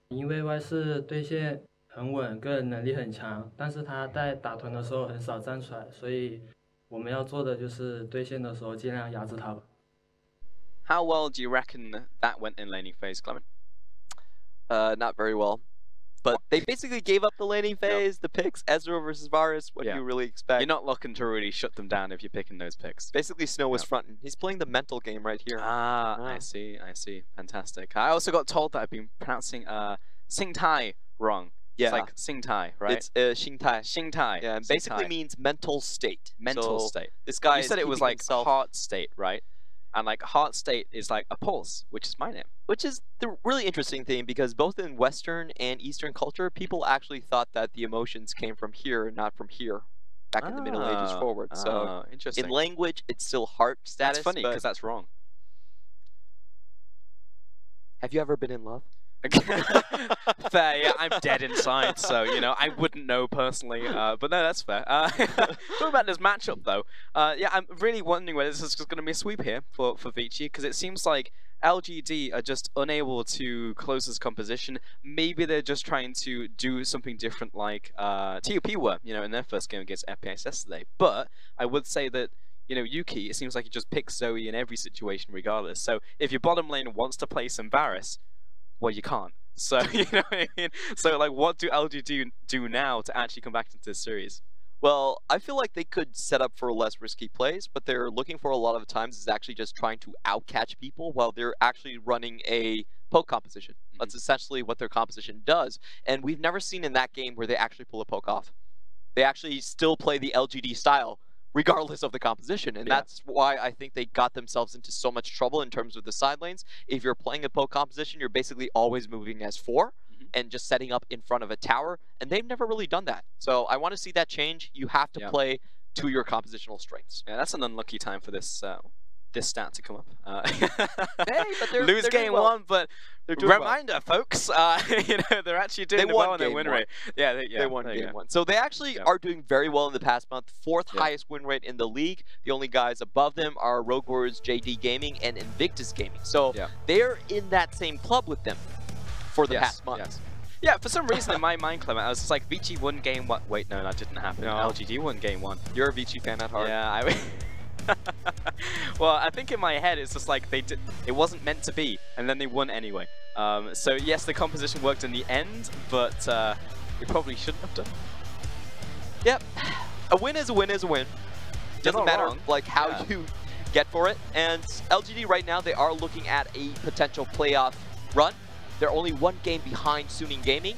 因为 Y 是对线很稳，个人能力很强，但是他在打团的时候很少站出来，所以我们要做的就是对线的时候尽量压制他吧。How well do you reckon that went in laning phase, Clement? Not very well. But they basically gave up the laning phase, the picks, Ezreal versus Varus. What do you really expect? You're not looking to really shut them down if you're picking those picks. Basically, Snow was fronting. He's playing the mental game right here. I see. Fantastic. I also got told that I've been pronouncing Sing Tai wrong. Yeah. It's like Sing Tai, right? It's Xing Tai. Xing Tai. Yeah, and basically means mental state. Mental so state. This guy you said it was like himself... heart state, right? And like heart state is like a pulse, which is my name. Which is the really interesting thing, because both in Western and Eastern culture, people actually thought that the emotions came from here, not from here, back in the Middle Ages forward. So interesting. In language, it's still heart status. That's funny, because that's wrong. Have you ever been in love? Fair, yeah, I'm dead inside, so, you know, I wouldn't know personally, but no, that's fair. Talking about this matchup, though, yeah, I'm really wondering whether this is just going to be a sweep here for Vici, because it seems like LGD are just unable to close this composition. Maybe they're just trying to do something different like TOP were, you know, in their first game against FPS yesterday. But I would say that, you know, Yuki, it seems like he just picks Zoe in every situation regardless. So if your bottom lane wants to play some Varus, well, you can't. So, you know what I mean? So, like, what do LGD do now to actually come back into this series? Well, I feel like they could set up for less risky plays, but they're looking for a lot of times is actually just trying to outcatch people while they're actually running a poke composition. That's essentially what their composition does. And we've never seen in that game where they actually pull a poke off. They actually still play the LGD style, regardless of the composition. And that's why I think they got themselves into so much trouble in terms of the side lanes. If you're playing a poke composition, you're basically always moving as 4 and just setting up in front of a tower. And they've never really done that. So I want to see that change. You have to play to your compositional strengths. Yeah, that's an unlucky time for this this stat to come up. Hey, but they're lose game well. 1, but reminder, folks, you know, they're actually doing well on their win rate. Yeah, they won game 1. So they actually are doing very well in the past month. 4th highest win rate in the league. The only guys above them are Rogue Warriors, JD Gaming, and Invictus Gaming. So they're in that same club with them for the past month. Yeah, for some reason in my mind, Clement, I was just like, Vici won game 1. Wait, no, that didn't happen. No. LGD won game 1. You're a Vici fan at heart. Yeah, well, I think in my head it's just like it wasn't meant to be, and then they won anyway. So yes, the composition worked in the end, but it probably shouldn't have done. Yep, a win is a win is a win. Doesn't matter like how you get for it. And LGD right now, they are looking at a potential playoff run. They're only 1 game behind Suning Gaming,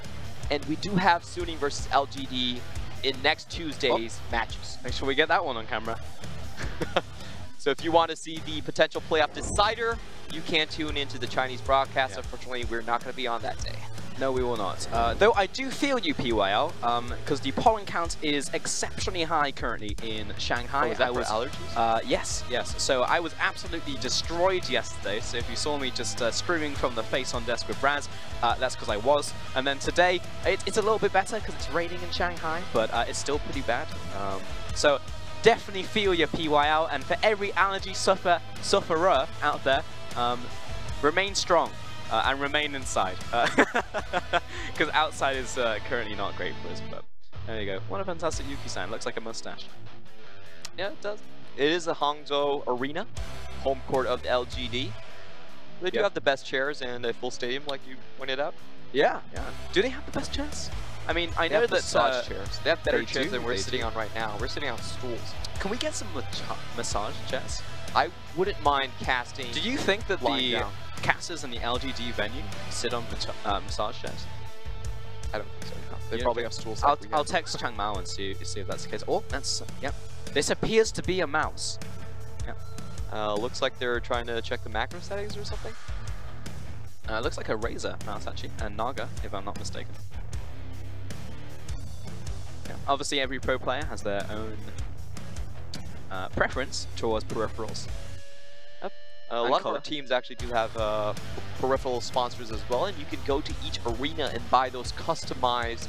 and we do have Suning versus LGD in next Tuesday's matches. Make sure we get that one on camera. So if you want to see the potential playoff decider, you can tune into the Chinese broadcast. Unfortunately, we're not going to be on that day. No, we will not. Though I do feel you, PYL, because the pollen count is exceptionally high currently in Shanghai. Oh, is that for allergies? Yes. So I was absolutely destroyed yesterday. So if you saw me just screaming from the face on desk with Raz, that's because I was. And then today, it's a little bit better because it's raining in Shanghai, but it's still pretty bad. So definitely feel your PYL, and for every allergy sufferer out there, remain strong. And remain inside, because outside is currently not great for us, but there you go. What a fantastic Yuki-san, looks like a mustache. Yeah, it does. It is a Hangzhou Arena, home court of the LGD. They do have the best chairs and a full stadium, like you pointed out. Yeah. Do they have the best chairs? I mean, I know that massage chairs. They have better chairs than we're sitting on right now. We're sitting on stools. Can we get some massage chairs? I wouldn't mind casting. Do you think that the casters in the LGD venue sit on massage chairs? I don't think so. No. They probably have stools. I'll text Chang Mao and see if that's the case. Oh, that's This appears to be a mouse. Looks like they're trying to check the macro settings or something. Looks like a Razer mouse actually, and Naga, if I'm not mistaken. Obviously, every pro player has their own preference towards peripherals. A lot of our teams actually do have peripheral sponsors as well, and you can go to each arena and buy those customized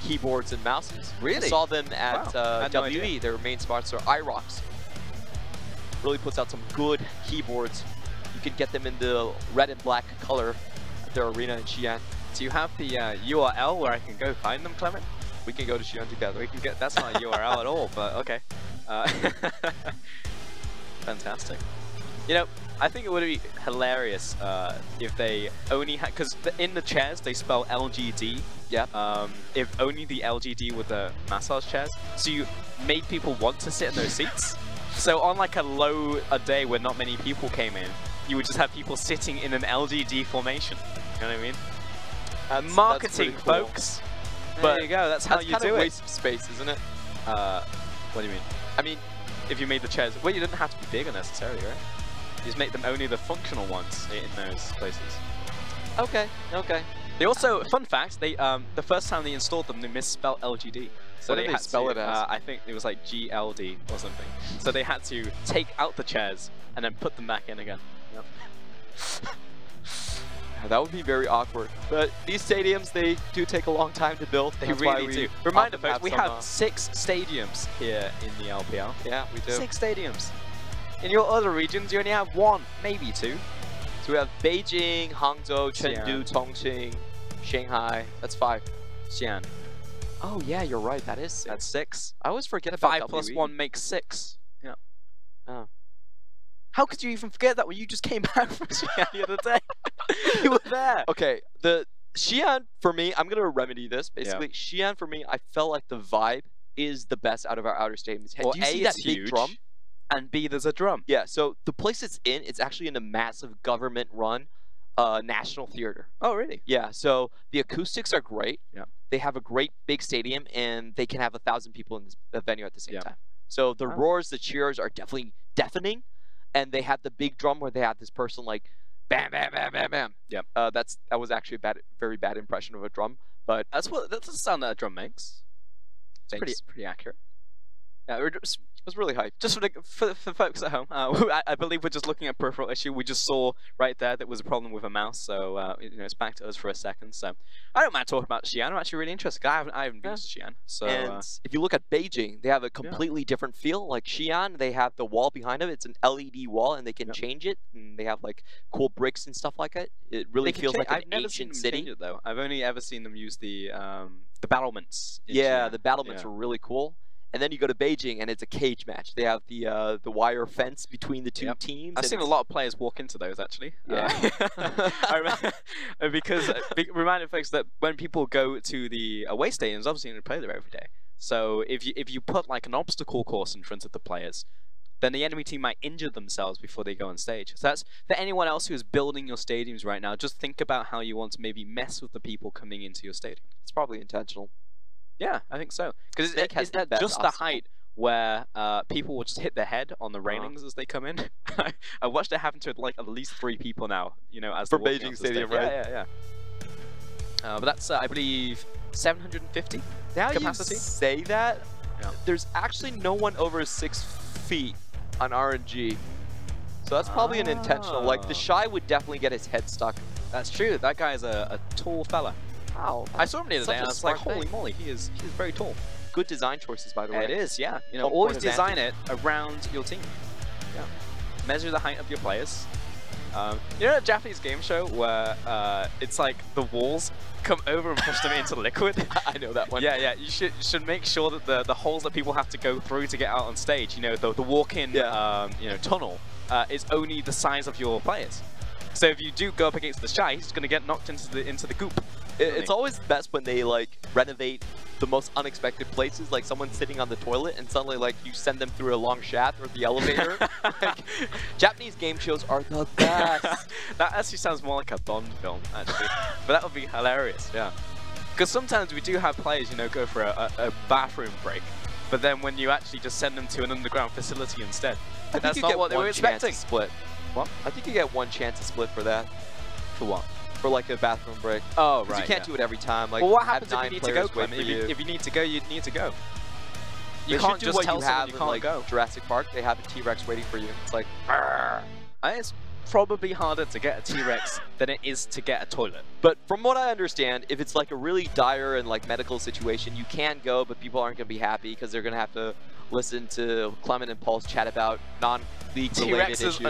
keyboards and mouses. Really? I saw them at WE, their main sponsor, iRocks. Really puts out some good keyboards. You can get them in the red and black color at their arena in Xi'an. Do you have the URL where I can go find them, Clement? We can go to Xi'an together. We can get. That's not a URL at all, but okay. Fantastic. You know, I think it would be hilarious if they only had, because in the chairs they spell LGD. Yeah. If only the LGD with the massage chairs, so you made people want to sit in those seats. So on like a day where not many people came in, you would just have people sitting in an LGD formation. You know what I mean? Marketing, that's cool. Folks. But there you go. That's how you kind do of it. waste of space, isn't it? What do you mean? I mean, if you made the chairs, well, you didn't have to be bigger necessarily, right? You just make them only the functional ones in those places. okay. They also, fun fact, they the first time they installed them, they misspelled LGD. So What did they had spell to, it as? I think it was like GLD or something. So they had to take out the chairs and then put them back in again. Yep. That would be very awkward. But these stadiums, they do take a long time to build. They That's why really we do. Reminder, often folks, we some, have 6 stadiums here in the LPL. Yeah, we do. 6 stadiums. In your other regions, you only have 1, maybe 2. So we have Beijing, Hangzhou, Xi'an. Chengdu, Chongqing, Shanghai. That's 5. Xi'an. Oh yeah, you're right. That is 6. That's 6. I always forget about 5 plus WE. 1 makes 6. Yeah. Oh. How could you even forget that when you just came back from Xi'an the other day? You were there. Okay, the Xi'an for me, I'm gonna remedy this. Basically, Xi'an for me, I felt like the vibe is the best out of our outer stadiums. Well, Do you A, see that it's big huge, drum? and B, there's a drum. Yeah. So the place it's in, it's actually in a massive government-run national theater. Oh, really? Yeah. So the acoustics are great. Yeah. They have a great big stadium, and they can have 1,000 people in this venue at the same Yeah. time. So the Wow. roars, the cheers are definitely deafening, and they have the big drum where they have this person like bam, bam, bam, bam, bam. Yep. That was actually a very bad impression of a drum, but That's the sound that a drum makes. It's thanks. pretty accurate. Yeah, It was really hype. just for folks at home, I believe we're just looking at peripheral issue. We just saw right there that was a problem with a mouse, so you know, it's back to us for a second. So I don't mind talking about Xi'an. I'm actually really interested. I haven't been to Xi'an, so And if you look at Beijing, they have a completely different feel. Like Xi'an, they have the wall behind it. It's an LED wall, and they can change it. And they have like cool bricks and stuff like that. It really feels like I've an never seen ancient them city. change it though. I've only ever seen them use the battlements. in Yeah, Xi'an. the battlements Yeah. are really cool. And then you go to Beijing, and it's a cage match. They have the wire fence between the two teams. I've and seen a it's- lot of players walk into those actually. Yeah. I remember, because reminded folks that when people go to the away stadiums, obviously they play there every day. So if you put like an obstacle course in front of the players, then the enemy team might injure themselves before they go on stage. So that's for anyone else who is building your stadiums right now. Just think about how you want to maybe mess with the people coming into your stadium. It's probably intentional. Yeah, I think so. Because Snake has isn't that best just the obstacle. height where people will just hit their head on the railings as they come in? I watched it happen to like at least 3 people now. You know, as For they're walking Beijing onto the Stadium, stage. right? Yeah. But that's I believe 750 Now capacity. you say that, Yeah. there's actually no one over 6 feet on RNG. So that's probably an intentional. Like, the Ah. Shy would definitely get his head stuck. That's true. That guy's a tall fella. Wow. I saw him the other Such day, a and I was like, smart holy thing. moly, he's very tall. Good design choices, by the way. It is, yeah. You know, Home always court design it around your team. Yeah. Measure the height of your players. You know a Japanese game show where it's like the walls come over and push them into liquid? I know that one. Yeah. You should make sure that the holes that people have to go through to get out on stage, you know, the walk-in you know, tunnel is only the size of your players. So if you do go up against the Shy, he's gonna get knocked into the goop. It's always best when they, like, renovate the most unexpected places, like someone sitting on the toilet and suddenly, like, you send them through a long shaft or the elevator. Like, Japanese game shows are the best. That actually sounds more like a Bond film, actually. But that would be hilarious, yeah. Because sometimes we do have players, you know, go for a bathroom break, but then when you actually just send them to an underground facility instead, I think that's you not get what they one were chance to expecting. split. What? I think you get one chance to split for that. For what? For, like, a bathroom break. Oh, 'Cause right. you can't do it every time. Like, Well, what have happens if you 9 need to go, players wait Clement? for you. If you need to go, you need to go. They You can't should do just what tell you someone have you in, can't like, go. Jurassic Park. They have a T-Rex waiting for you. It's like, It's probably harder to get a T-Rex than it is to get a toilet. but from what I understand, if it's like a really dire and like medical situation, you can go, but people aren't gonna be happy because they're gonna have to listen to Clement and Pulse chat about non-league related issues.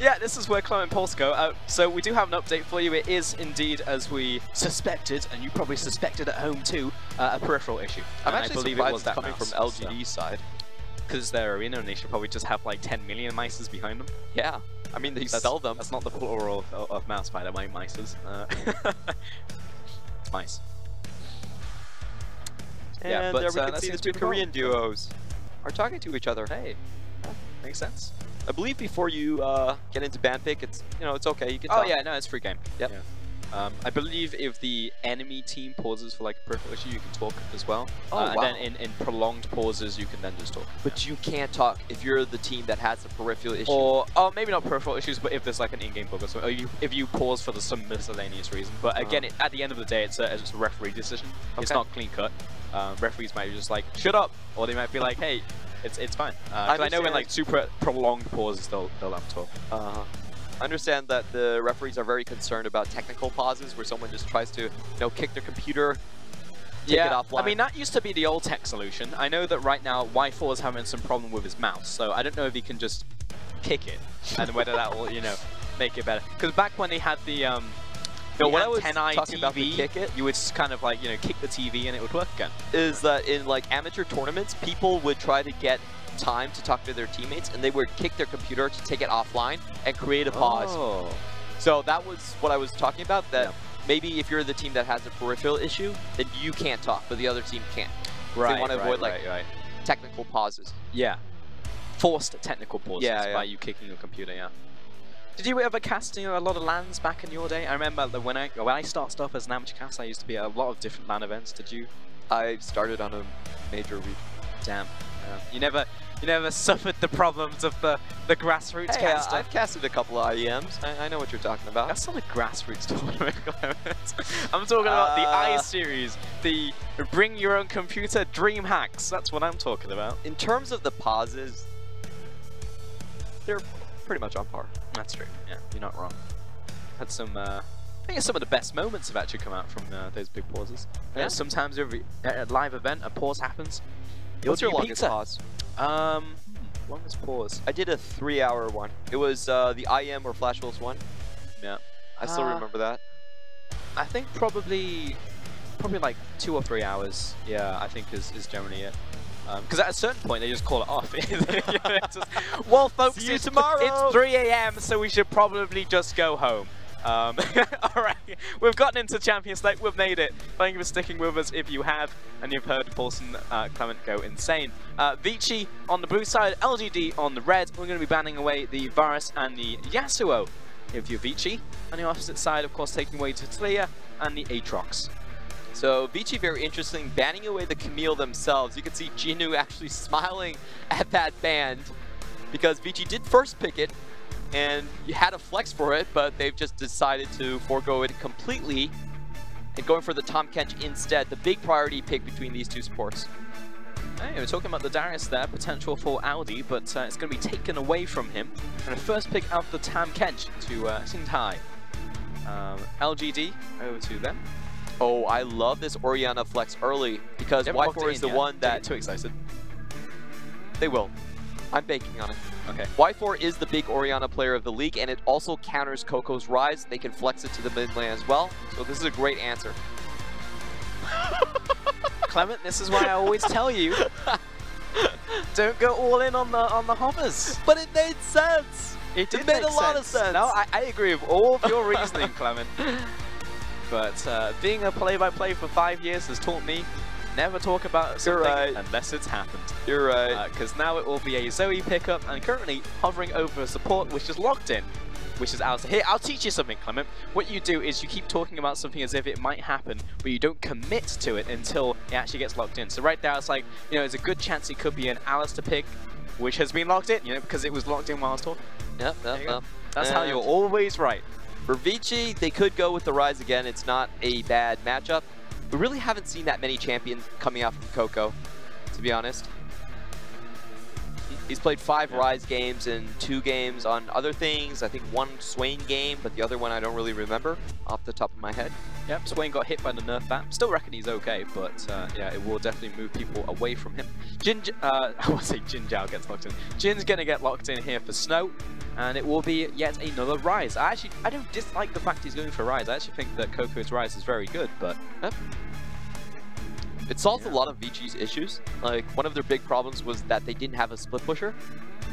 Yeah, this is where Clement and Pulse go. So we do have an update for you. It is indeed, as we suspected, and you probably suspected at home too, a peripheral issue. I'm And actually I believe surprised it was it's that coming mouse, from LGD's side. because it's their arena, and they should probably just have like 10 million mices behind them. Yeah, I mean, they sell them. That's not the plural of mouse, by the way, mices. It's mice. And Yeah, but, there we can that see the seems two to be the Korean duos are talking to each other. Hey, yeah, makes sense. I believe before you get into ban pick, it's it's okay. You can. Oh talk. yeah, no, it's free game. Yep. Yeah. I believe if the enemy team pauses for like a peripheral issue, you can talk as well. Oh, wow. And then in prolonged pauses, you can then just talk. But you can't talk if you're the team that has a peripheral issue. Or maybe not peripheral issues, but if there's like an in-game bug or something, or if you pause for some miscellaneous reason. But again, at the end of the day, it's a referee decision. It's not clean cut. Referees might be just like, shut up, or they might be like, hey, it's fine. Because I know in like super prolonged pauses, they'll have to talk. I understand that the referees are very concerned about technical pauses where someone just tries to, kick their computer, take it offline. I mean, that used to be the old tech solution. I know that right now, Y4 is having some problem with his mouse, so I don't know if he can just kick it, and whether that will, make it better. Because back when they had the when I was 10i talking TV, about the kick it, you would just kind of like, kick the TV and it would work again. Is that in like amateur tournaments, people would try to get time to talk to their teammates, and they would kick their computer to take it offline and create a pause. Oh. So that was what I was talking about, that maybe if you're the team that has a peripheral issue, then you can't talk, but the other team can't. Right, they want to avoid like right. technical pauses. Yeah. Forced technical pauses Yeah. by you kicking your computer, yeah. Did you ever cast a lot of LANs back in your day? I remember that when I start stuff as an amateur cast, I used to be at a lot of different LAN events. Did you? I started on a major region. Damn. You never suffered the problems of the grassroots Hey, caster. I've casted a couple of IEMs. I know what you're talking about. That's not a grassroots tournament. I'm talking about the I series, the bring your own computer dream hacks. That's what I'm talking about. In terms of the pauses, they're pretty much on par. That's true. Yeah, you're not wrong. Had some. I think some of the best moments have actually come out from those big pauses. Yeah. Sometimes at a live event, a pause happens. What's your longest pizza. pause? Longest pause. I did a 3-hour one. It was the IM or Flash Wolves one. Yeah. I still remember that. I think probably like 2 or 3 hours. Yeah, I think is generally it. Because at a certain point they just call it off. Well, folks, See you tomorrow. It's 3 AM, so we should probably just go home. Alright, we've gotten into Champions League, we've made it. Thank you for sticking with us if you have, and you've heard Pulse and Clement go insane. Vici on the blue side, LGD on the red. We're going to be banning away the Varus and the Yasuo if you're Vici. On the opposite side, of course, taking away Tatilia and the Aatrox. So Vici, very interesting, banning away the Camille themselves. You can see Jinu actually smiling at that band because Vici did first pick it, and you had a flex for it, but they've just decided to forego it completely and going for the Tahm Kench instead. The big priority pick between these two supports. Hey, we're talking about the Darius there, potential for Audi, but it's going to be taken away from him. And the first pick out the Tahm Kench to Xingtai. LGD over to them. Oh, I love this Orianna flex early because Y4 is the one that... Don't get too excited. They will. I'm banking on it. Okay. Y4 is the big Orianna player of the league, and it also counters Coco's rise. They can flex it to the mid lane as well. So this is a great answer. Clement, this is why I always tell you, don't go all in on the hovers. But it made sense. It did made make a lot of sense. No, I agree with all of your reasoning, Clement. But being a play-by-play for 5 years has taught me never talk about something unless it's happened. You're right. Because now it will be a Zoe pickup, and currently hovering over support, which is locked in, which is Alistair. Here, I'll teach you something, Clement. What you do is you keep talking about something as if it might happen, but you don't commit to it until it actually gets locked in. So right there, it's like, there's a good chance it could be an Alistair pick, which has been locked in, because it was locked in while I was talking. Yep. That's how you're always right. For Vici, they could go with the Rise again. It's not a bad matchup. We really haven't seen that many champions coming out from Coco, to be honest. He's played 5 Rise games and 2 games on other things. I think 1 Swain game, but the other one I don't really remember off the top of my head. Yep, Swain got hit by the nerf bat. Still reckon he's okay, but yeah, it will definitely move people away from him. I want to say Jin Zhao gets locked in. Jin's going to get locked in here for Snow, and it will be yet another Rise. I don't dislike the fact he's going for Rise. I actually think that Coco's Rise is very good, but... It solves a lot of Vici's issues. Like, one of their big problems was that they didn't have a split pusher.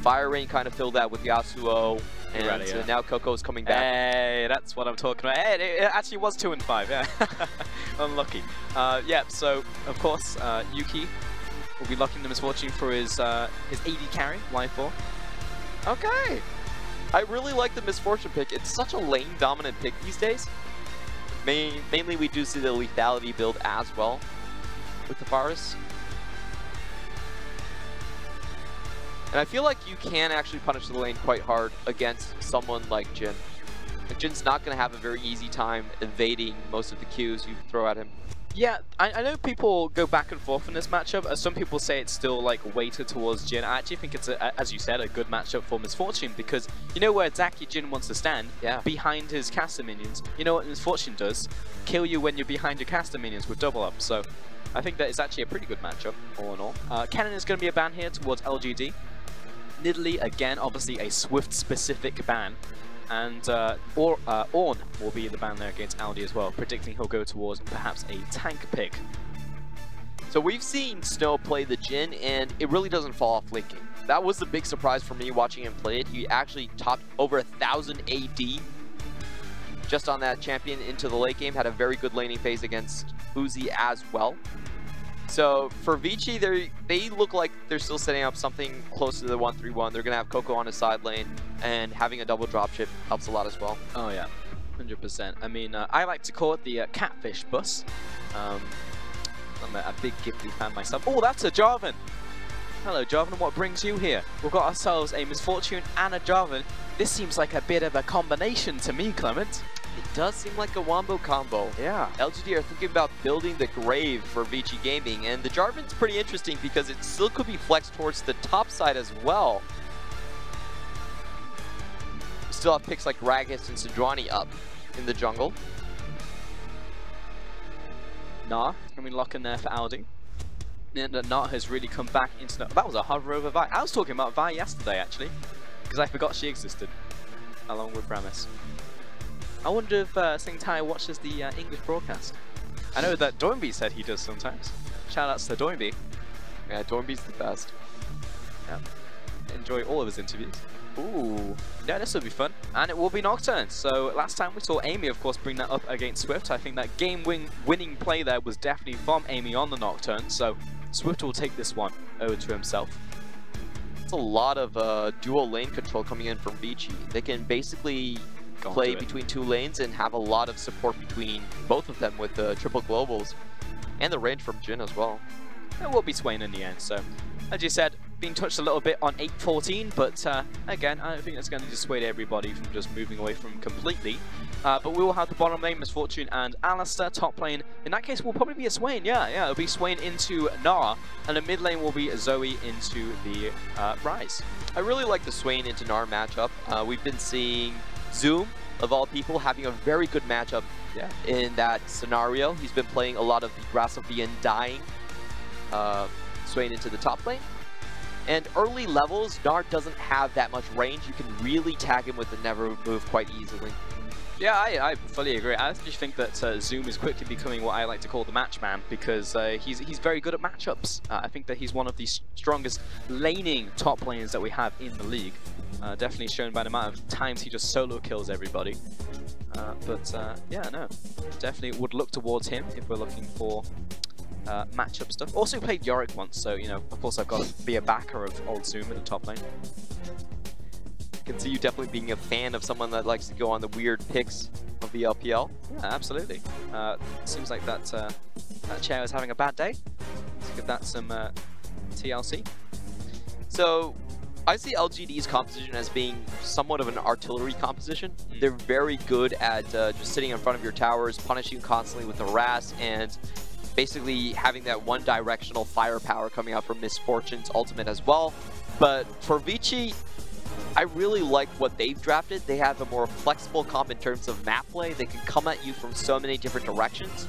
Fire Rain kind of filled that with Yasuo, and now Coco's coming back. Hey, that's what I'm talking about. Hey, it actually was 2 and 5, yeah. Unlucky. Yeah, so, of course, Yuki will be locking the Misfortune for his AD carry, Life 4. Okay. I really like the Misfortune pick. It's such a lane-dominant pick these days. Mainly, we do see the lethality build as well with the Varus. And I feel like you can actually punish the lane quite hard against someone like Jin. Like, Jin's not going to have a very easy time evading most of the Qs you throw at him. Yeah, I know people go back and forth in this matchup. Some people say it's still like weighted towards Jin. I actually think it's, as you said, a good matchup for Misfortune, because you know where exactly Jin wants to stand? Yeah. Behind his caster minions. You know what Misfortune does? Kill you when you're behind your caster minions with double up. So I think that it's actually a pretty good matchup, all in all. Cannon is going to be a ban here towards LGD. Nidalee, again, obviously a Swift-specific ban. And Ornn will be the ban there against Aldi as well, predicting he'll go towards perhaps a tank pick. So we've seen Snow play the Jin, and it really doesn't fall off late game. That was the big surprise for me watching him play it. He actually topped over 1,000 AD just on that champion into the late game, had a very good laning phase against Uzi as well. So for Vici, they look like they're still setting up something close to the 1-3-1. They're going to have Coco on his side lane, and having a double dropship helps a lot as well. Oh yeah, 100%. I mean, I like to call it the catfish bus. I'm a big Ghibli fan myself. Oh, that's a Jarvan! Hello Jarvan, what brings you here? We've got ourselves a Misfortune and a Jarvan. This seems like a bit of a combination to me, Clement. It does seem like a wombo combo. Yeah. LGD are thinking about building the grave for Vici Gaming, and the Jarvan's pretty interesting because it still could be flexed towards the top side as well. We still have picks like Ragus and Sejuani up in the jungle. Nah, gonna be locking there for Aldi. And Nah has really come back into the... That was a hover over Vi. I was talking about Vi yesterday, actually, because I forgot she existed, along with Ramus. I wonder if Sing Tai watches the English broadcast. I know that Doinby said he does sometimes. Shoutouts to Doinby. Yeah, Doinby's the best. Yeah. Enjoy all of his interviews. Ooh. Yeah, this will be fun. And it will be Nocturne. So last time we saw Amy, of course, bring that up against Swift. I think that game-winning play there was definitely from Amy on the Nocturne. So Swift will take this one over to himself. It's a lot of dual lane control coming in from Vici. They can basically play between two lanes and have a lot of support between both of them with the triple globals and the range from Jin as well. It will be Swain in the end, so as you said, being touched a little bit on 8-14, but again, I don't think that's going to dissuade everybody from just moving away from completely. But we will have the bottom lane, Misfortune and Alistair. Top lane, in that case, will probably be a Swain. Yeah, it'll be Swain into Gnar, and the mid lane will be Zoe into the Rise. I really like the Swain into Gnar matchup. We've been seeing Zoom, of all people, having a very good matchup in that scenario. He's been playing a lot of the Grass of the Undying, Swain into the top lane. And early levels, Gnar doesn't have that much range. You can really tag him with the Never Move quite easily. Yeah, I fully agree. I actually think that Zoom is quickly becoming what I like to call the match man, because he's very good at matchups. I think that he's one of the strongest laning top laners that we have in the league. Definitely shown by the amount of times he just solo kills everybody. Yeah, no, definitely would look towards him if we're looking for matchup stuff. Also played Yorick once, so you know, of course I've got to be a backer of old Zoom in the top lane. I can see you definitely being a fan of someone that likes to go on the weird picks of the LPL. Yeah, absolutely. Seems like that chair is having a bad day. Let's give that some TLC. So I see LGD's composition as being somewhat of an artillery composition. They're very good at just sitting in front of your towers, punishing constantly with the Ras, and basically having that one-directional firepower coming out from Misfortune's ultimate as well. But for Vici, I really like what they've drafted. They have a more flexible comp in terms of map play. They can come at you from so many different directions.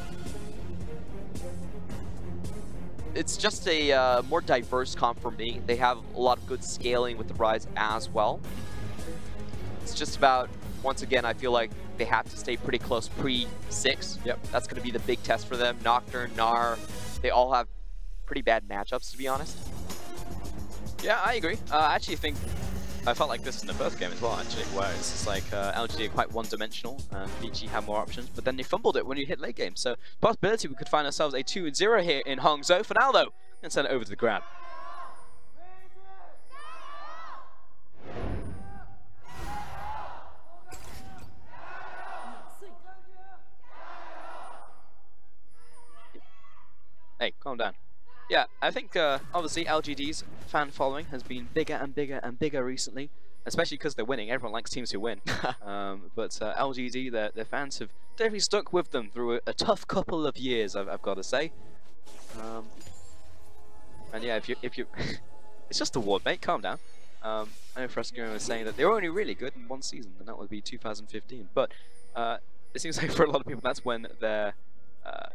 It's just a more diverse comp for me. They have a lot of good scaling with the Rise as well. It's just about, once again, I feel like they have to stay pretty close pre-6. Yep. That's going to be the big test for them. Nocturne, Gnar, they all have pretty bad matchups, to be honest. Yeah, I agree. I actually think I felt like this in the first game as well, actually, where it's just like LGD are quite one-dimensional, and Vici had more options, but then they fumbled it when you hit late game. So, possibility we could find ourselves a 2-0 here in Hangzhou. For now, though, and send it over to the grab. Hey, calm down. Yeah, I think obviously LGD's fan following has been bigger and bigger and bigger recently, especially because they're winning. Everyone likes teams who win. But LGD, their fans have definitely stuck with them through a tough couple of years, I've got to say. And yeah, if you it's just a ward, mate. Calm down. I know FLICKR was saying that they were only really good in one season, and that would be 2015. But it seems like for a lot of people, that's when their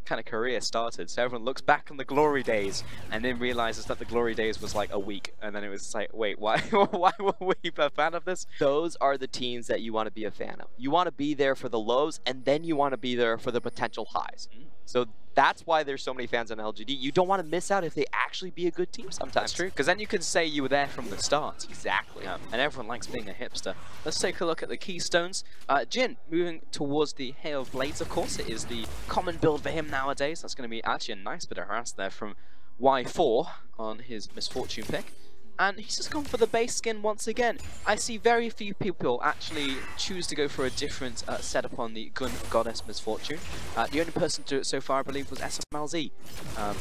kind of career started. So everyone looks back on the glory days and then realizes that the glory days was like a week, and then it was like, wait, why why were we a fan of this? Those are the teams that you want to be a fan of. You want to be there for the lows, and then you want to be there for the potential highs. So that's why there's so many fans on LGD. You don't want to miss out if they actually be a good team sometimes. That's true, because then you can say you were there from the start. Exactly. Yeah, and everyone likes being a hipster. Let's take a look at the keystones. Jin moving towards the Hail of Blades, of course. It is the common build for him nowadays. That's going to be actually a nice bit of harass there from Y4 on his Misfortune pick. And he's just gone for the base skin once again. I see very few people actually choose to go for a different setup on the Gun Goddess Misfortune. The only person to do it so far, I believe, was SMLZ.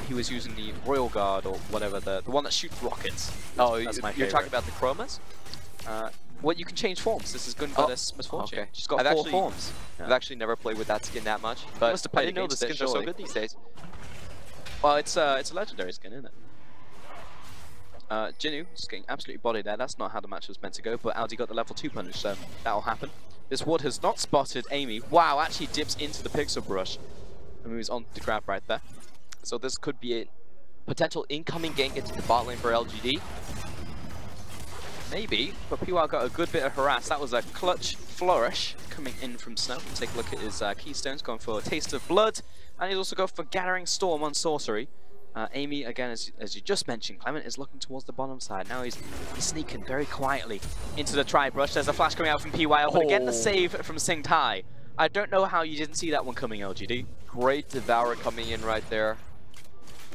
He was using the Royal Guard or whatever, the one that shoots rockets. Oh, that's my you're favorite. talking about the Chromas? Well, you can change forms. This is Gun Goddess Misfortune. Okay. She's got four forms. Yeah. I've actually never played with that skin that much, but must have played I didn't know the against it, skins are so surely. good these days. Well, it's a legendary skin, isn't it? Jinnu is getting absolutely bodied there. That's not how the match was meant to go, but Aldi got the level 2 punish, so that'll happen. This ward has not spotted Amy. Wow, actually dips into the pixel brush and moves on to grab right there. So this could be a potential incoming gank into the bot lane for LGD. Maybe, but PWL got a good bit of harass. That was a clutch flourish coming in from Snow. Take a look at his keystones, going for a Taste of Blood, and he's also got for Gathering Storm on Sorcery. Amy, again, as you just mentioned, Clement is looking towards the bottom side. Now he's sneaking very quietly into the tri-brush. There's a flash coming out from PYL, but again, the save from Sing Tai. I don't know how you didn't see that one coming, LGD. Great Devourer coming in right there.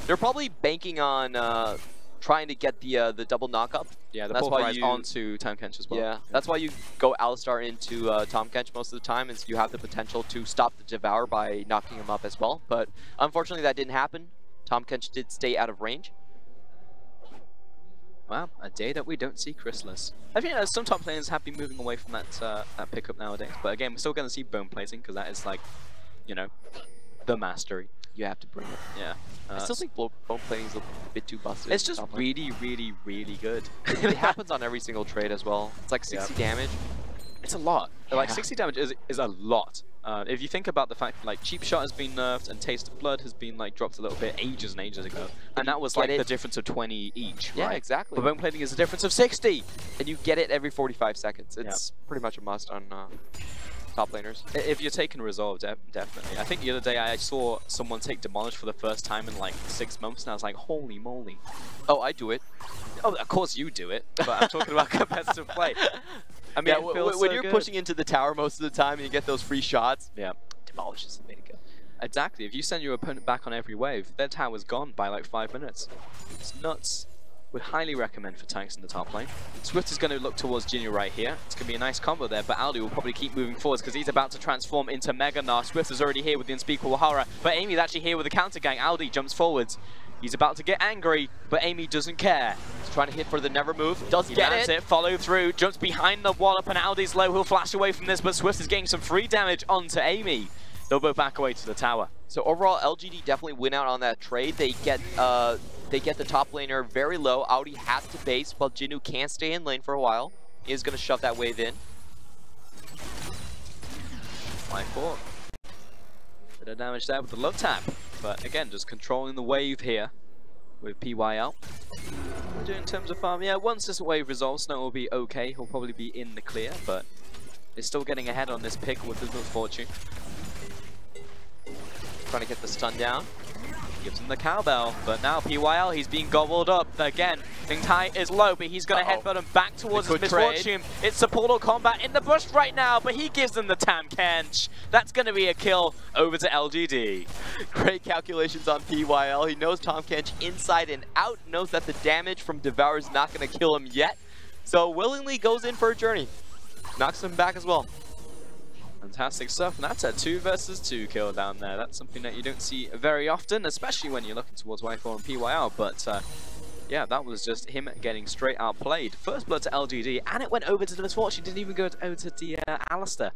They're probably banking on trying to get the double knock-up. Yeah, that's why you onto Tom Kench as well. Yeah, that's why you go Alistar into Tom Kench most of the time, is you have the potential to stop the Devourer by knocking him up as well. But unfortunately, that didn't happen. Tom Kench did stay out of range. Wow, a day that we don't see Chrysalis. I think some top players have been moving away from that pickup nowadays. But again, we're still going to see bone plating, because that is like, you know, the mastery. You have to bring it. Yeah. I still think bone plating is a bit too busted. It's just really, really, really good. It happens on every single trade as well. It's like 60 damage. It's a lot. Yeah. Like 60 damage is a lot. If you think about the fact that, like, Cheap Shot has been nerfed and Taste of Blood has been like dropped a little bit ages and ages ago, and that was like the difference of 20 each, yeah, right? Exactly. But bone plating is a difference of 60, and you get it every 45 seconds. It's pretty much a must on top laners. If you're taking Resolve, definitely. I think the other day I saw someone take Demolish for the first time in like 6 months, and I was like, holy moly. Oh, I do it. Oh, of course you do it, but I'm talking about competitive play. I mean, yeah, when you're pushing into the tower most of the time and you get those free shots, Demolish is the way to go. Exactly. If you send your opponent back on every wave, their tower's gone by like 5 minutes. It's nuts. Would highly recommend for tanks in the top lane. Swift is going to look towards Jinnu right here. It's going to be a nice combo there, but Aldi will probably keep moving forwards because he's about to transform into Mega Gnar. Swift is already here with the Unspeakable Horror, but Amy's actually here with the counter gang. Aldi jumps forwards. He's about to get angry, but Amy doesn't care. He's trying to hit for the never move. Does get it. Follow through. Jumps behind the wallop, and Aldi's low. He'll flash away from this, but Swift is getting some free damage onto Amy. They'll both back away to the tower. So overall, LGD definitely win out on that trade. They get the top laner very low. Audi has to base, while Jinnu can stay in lane for a while. is going to shove that wave in. 5-4. Bit of damage there with the love tap. But again, just controlling the wave here with PYL. We're doing in terms of farm, yeah, once this wave resolves, Snow will be okay. He'll probably be in the clear, but he's still getting ahead on this pick with his misfortune. Trying to get the stun down. Gives him the cowbell, but now PYL, he's being gobbled up. Again, Thing height is low, but he's going to headbutt him back towards his misfortune. It's a portal combat in the bush right now, but he gives them the Tam Kench. That's going to be a kill over to LGD. Great calculations on PYL. He knows Tam Kench inside and out, knows that the damage from Devour is not going to kill him yet, so willingly goes in for a journey. Knocks him back as well. Fantastic stuff, and that's a 2 versus 2 kill down there. That's something that you don't see very often, especially when you're looking towards Y4 and PYL, but yeah, that was just him getting straight outplayed. First blood to LGD, and it went over to the Misfortune, didn't even go over to the Alistair.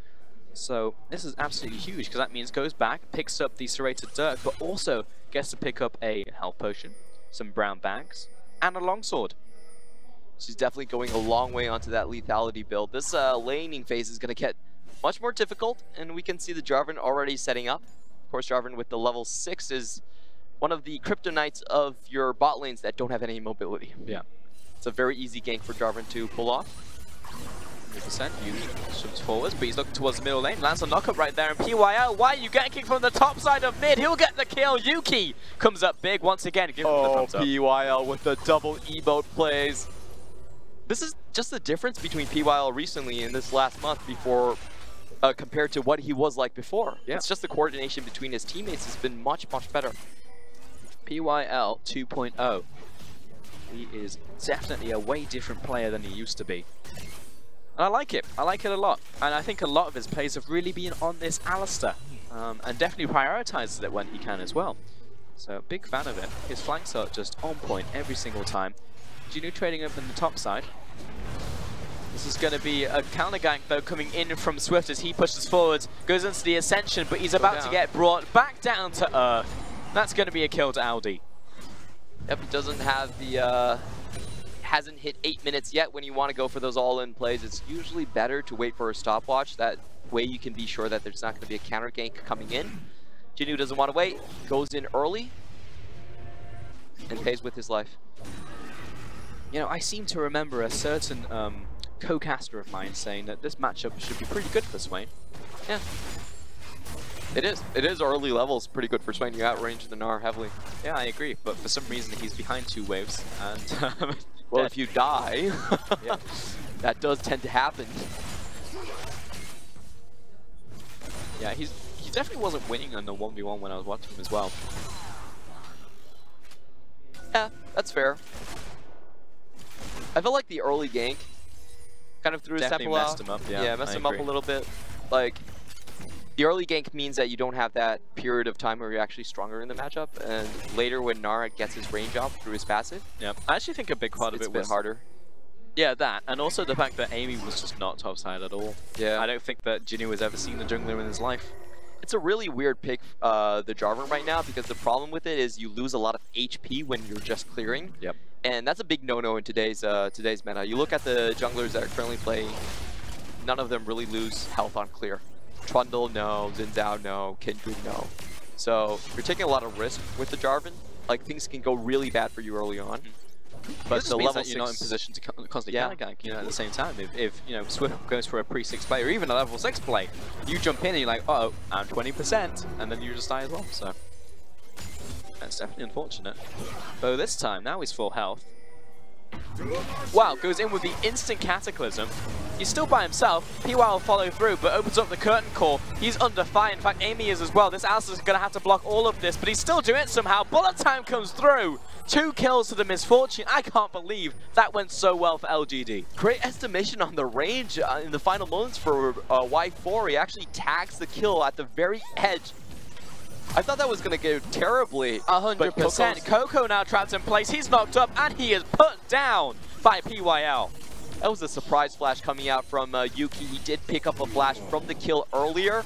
So this is absolutely huge, because that means goes back, picks up the Serrated Dirk, but also gets to pick up a health potion, some brown bags, and a longsword. She's definitely going a long way onto that lethality build. This laning phase is going to get much more difficult, and we can see the Jarvan already setting up. Of course, Jarvan with the level 6 is one of the kryptonites of your bot lanes that don't have any mobility. Yeah. It's a very easy gank for Jarvan to pull off. 100%. Yuki swings forwards, but he's looking towards the middle lane. Lands a knockup right there, and PYL, why are you ganking from the top side of mid? He'll get the kill. Yuki comes up big once again. Give him the thumbs up. PYL with the double emote plays. This is just the difference between PYL recently in this last month before compared to what he was like before. Yeah. It's just the coordination between his teammates has been much, much better. PYL 2.0. He is definitely a way different player than he used to be. And I like it. I like it a lot. And I think a lot of his plays have really been on this Alistair. And definitely prioritizes it when he can as well. So, big fan of it. His flanks are just on point every single time. Genu trading up in the top side. This is going to be a counter gank though coming in from Swift as he pushes forward, goes into the Ascension, but he's about to get brought back down to earth. That's going to be a kill to Aldi. Yep, he doesn't have the, hasn't hit 8 minutes yet when you want to go for those all-in plays. It's usually better to wait for a stopwatch. That way you can be sure that there's not going to be a counter gank coming in. Genu doesn't want to wait, goes in early, and pays with his life. You know, I seem to remember a certain co-caster of mine saying that this matchup should be pretty good for Swain. Yeah. It is. It is early levels pretty good for Swain. You outrange the Gnar heavily. Yeah, I agree. But for some reason, he's behind 2 waves. And well, if you die, yeah. That does tend to happen. Yeah, he definitely wasn't winning on the 1v1 when I was watching him as well. Yeah, that's fair. I felt like the early gank kind of threw his tempo out. Messed him up, yeah. Yeah, messed him up a little bit. Like, the early gank means that you don't have that period of time where you're actually stronger in the matchup, and later when Gnar gets his range off through his passive. Yeah, I actually think a big part of it was a bit harder. Yeah, that, and also the fact that Amy was just not topside at all. Yeah. I don't think that Genu has ever seen the jungler in his life. It's a really weird pick, the Jarvan right now, because the problem with it is you lose a lot of HP when you're just clearing. Yep. And that's a big no-no in today's meta. You look at the junglers that are currently playing, none of them really lose health on clear. Trundle, no. Xin Zhao, no. Kindred, no. So you're taking a lot of risk with the Jarvan. Like, things can go really bad for you early on. But the level 6, you're not in position to constantly counter gank, you know, at the same time. If you know, Swift goes for a pre-6 play, or even a level 6 play, you jump in and you're like, uh-oh, I'm 20%, and then you just die as well, so. That's definitely unfortunate. Though this time, now he's full health. Wow, goes in with the instant Cataclysm. He's still by himself. PY will follow through, but opens up the curtain call. He's under fire. In fact, Amy is as well. This Alistair's going to have to block all of this, but he's still doing it somehow. Bullet time comes through. 2 kills to the Misfortune. I can't believe that went so well for LGD. Great estimation on the range in the final moments for Y4. He actually tags the kill at the very edge. I thought that was going to go terribly. 100%. Coco now trapped in place. He's knocked up, and he is put down by PYL. That was a surprise flash coming out from Yuki. He did pick up a flash from the kill earlier,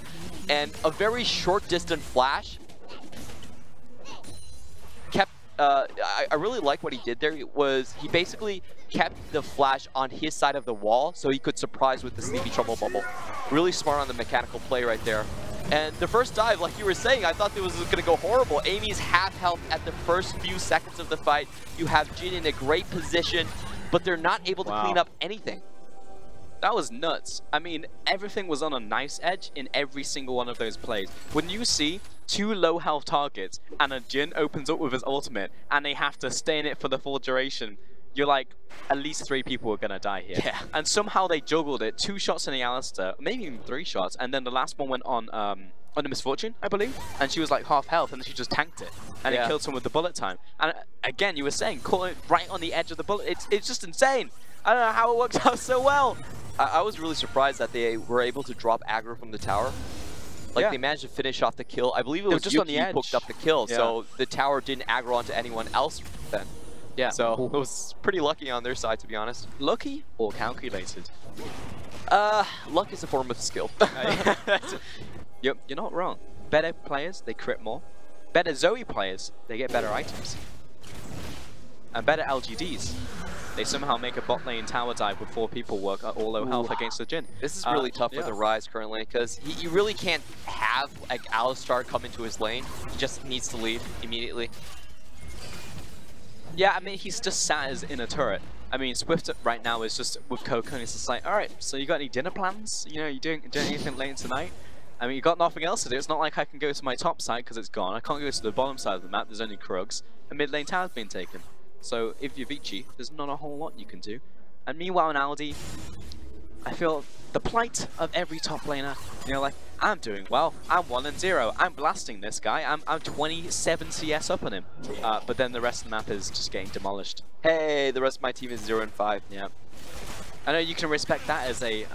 and a very short distance flash. Kept. I really like what he did there. He basically kept the flash on his side of the wall so he could surprise with the Sleepy Trouble Bubble. Really smart on the mechanical play right there. And the first dive, like you were saying, I thought it was going to go horrible. Amy's half health at the first few seconds of the fight. You have Jin in a great position, but they're not able to clean up anything. That was nuts. I mean, everything was on a nice edge in every single one of those plays. When you see 2 low health targets and a Jin opens up with his ultimate and they have to stay in it for the full duration, you're like, at least 3 people are gonna die here. Yeah. And somehow they juggled it. 2 shots on the Alistair, maybe even 3 shots, and then the last one went on the Misfortune, I believe, and she was like half health, and then she just tanked it, and it killed someone with the bullet time. And again, you were saying, caught it right on the edge of the bullet. It's just insane. I don't know how it worked out so well. I was really surprised that they were able to drop aggro from the tower. Like, they managed to finish off the kill. I believe it was just on the edge. who hooked up the kill, so the tower didn't aggro onto anyone else then. Yeah. So it was pretty lucky on their side, to be honest. Lucky or calculated? Luck is a form of skill. You're not wrong. Better players, they crit more. Better Zoe players, they get better items. And better LGDs, they somehow make a bot lane tower dive with 4 people work at all low health against the Jin. This is really tough for the Rise currently, because you really can't have like Alistar come into his lane. He just needs to leave immediately. Yeah, I mean, he's just sat as in a turret. I mean, Swift right now is just with Coco, and it's just like, alright, so you got any dinner plans? You know, you doing anything late tonight? I mean, you got nothing else to do. It's not like I can go to my top side because it's gone. I can't go to the bottom side of the map. There's only Krugs. And mid lane tower's been taken. So if you're Vici, there's not a whole lot you can do. And meanwhile in Aldi, I feel the plight of every top laner. You know, like, I'm doing well. I'm 1-0. I'm blasting this guy. I'm 27 CS up on him. But then the rest of the map is just getting demolished. Hey, the rest of my team is 0-5. Yeah. I know you can respect that as a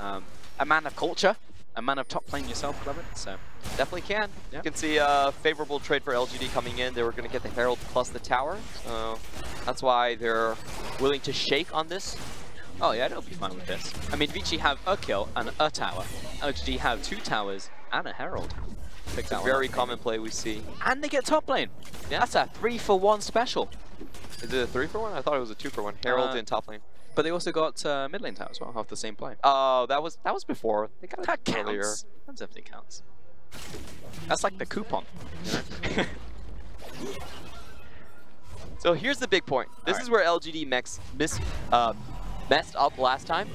man of culture. A man of top lane yourself, Clement, so definitely can. You can see a favorable trade for LGD coming in. They were going to get the Herald plus the tower, so that's why they're willing to shake on this. Oh yeah, they'll be fine with this. I mean, Vici have a kill and a tower. LGD have 2 towers and a Herald. It's a very common play we see. And they get top lane. Yeah. That's a 3-for-1 special. Is it a 3-for-1? I thought it was a 2-for-1. Herald in top lane. But they also got mid lane tower as well, off the same play. Oh, that was before. They got that counts. Earlier. That definitely counts. That's like the coupon, you know? So here's the big point. This is where LGD messed up last time.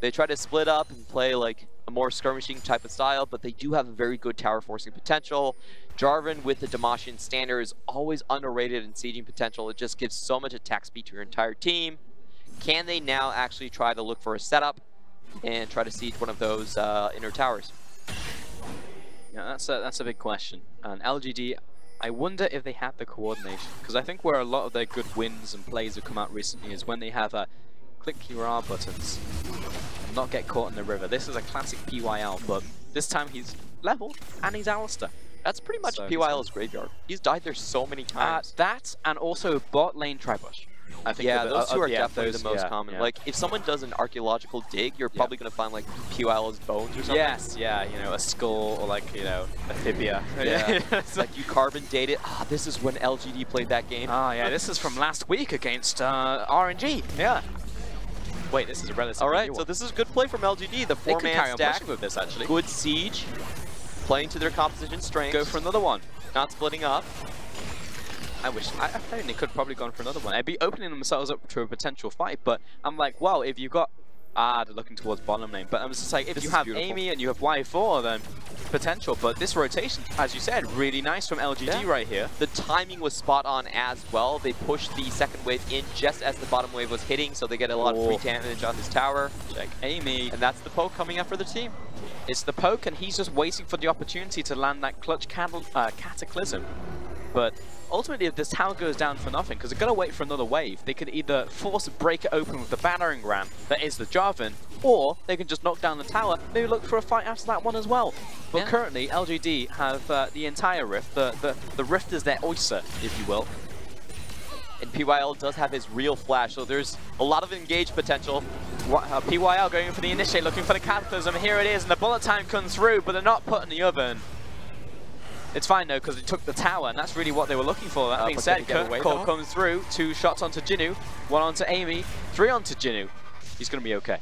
They tried to split up and play like a more skirmishing type of style, but they do have a very good tower forcing potential. Jarvan with the Damashian standard is always underrated in sieging potential. It just gives so much attack speed to your entire team. Can they now actually try to look for a setup and try to siege one of those inner towers? Yeah, that's a big question. And LGD, I wonder if they have the coordination, because I think where a lot of their good wins and plays have come out recently is when they have click your R buttons, not get caught in the river. This is a classic PYL, but this time he's leveled and he's Alistair. That's pretty much PYL's graveyard. He's died there so many times. That and also bot lane Tribush. I think those two are definitely the most common. Yeah. Like, if someone does an archaeological dig, you're probably going to find, like, PYL's bones or something. Yes, yeah, you know, a skull or, like, you know, a tibia. Yeah. It's like, you carbon date it. Ah, this is when LGD played that game. Ah, yeah, this is from last week against RNG. Yeah. Wait, this is a relatively new one. So this is good play from LGD. The 4-man stack with this, actually. Good siege. Playing to their composition strengths. Go for another one. Not splitting up. I think they could probably gone for another one. I'd be opening themselves up to a potential fight, but I'm like, well, if you've got... they're looking towards bottom lane. But I'm just like, if you have Amy and you have Y4, then potential. But this rotation, as you said, really nice from LGD right here. The timing was spot on as well. They pushed the second wave in just as the bottom wave was hitting, so they get a lot of free damage on this tower. Check Amy. And that's the poke coming up for the team. It's the poke, and he's just waiting for the opportunity to land that clutch cataclysm. But ultimately, if this tower goes down for nothing, because they're going to wait for another wave, they could either force a break it open with the battering ram that is the Jarvan, or they can just knock down the tower, maybe look for a fight after that one as well. But currently, LGD have the entire rift. The rift is their oyster, if you will. And PYL does have his real flash, so there's a lot of engaged potential. PYL going for the initiate, looking for the cataclysm. Here it is, and the bullet time comes through, but they're not put in the oven. It's fine though, because it took the tower, and that's really what they were looking for. That being said, Cole comes through, 2 shots onto Jinnu, 1 onto Amy, 3 onto Jinnu. He's going to be okay.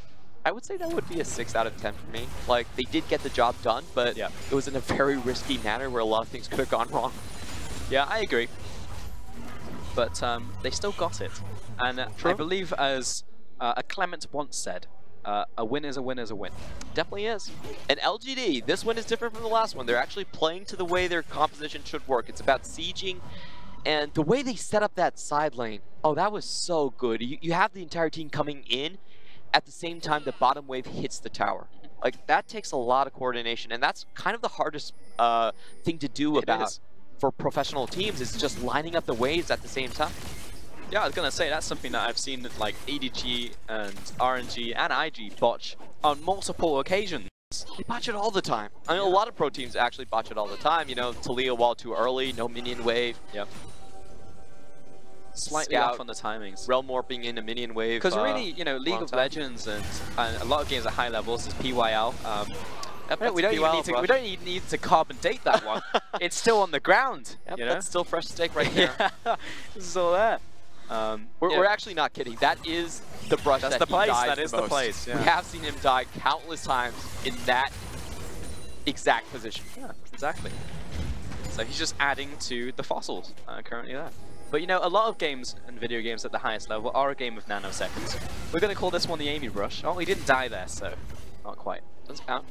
I would say that would be a 6 out of 10 for me. Like, they did get the job done, but it was in a very risky manner where a lot of things could have gone wrong. Yeah, I agree. But they still got it. And I believe, as a Clement once said, a win is a win is a win. Definitely is. And LGD, this one is different from the last one. They're actually playing to the way their composition should work. It's about sieging, and the way they set up that side lane, oh, that was so good. You have the entire team coming in at the same time the bottom wave hits the tower. Like, that takes a lot of coordination, and that's kind of the hardest thing to do for professional teams, is just lining up the waves at the same time. Yeah, I was going to say, that's something that I've seen like ADG and RNG and IG botch on multiple occasions. They botch it all the time. I mean, a lot of pro teams actually botch it all the time. You know, Talia wall too early, no minion wave. Yep. Slightly Scout, off on the timings. Realm warping in a minion wave. Because really, you know, League of Legends and a lot of games at high levels is PYL. We don't even need to carbon date that one. It's still on the ground. Yep, you know? That's still fresh steak right there. Yeah, this is all there. We're actually not kidding. That is the brush That's that the place. He dies That is the the place. Yeah. We have seen him die countless times in that exact position. Yeah, exactly. So he's just adding to the fossils currently there. But you know, a lot of games and video games at the highest level are a game of nanoseconds. We're going to call this one the Amy Brush. Oh, he didn't die there, so not quite. Doesn't count.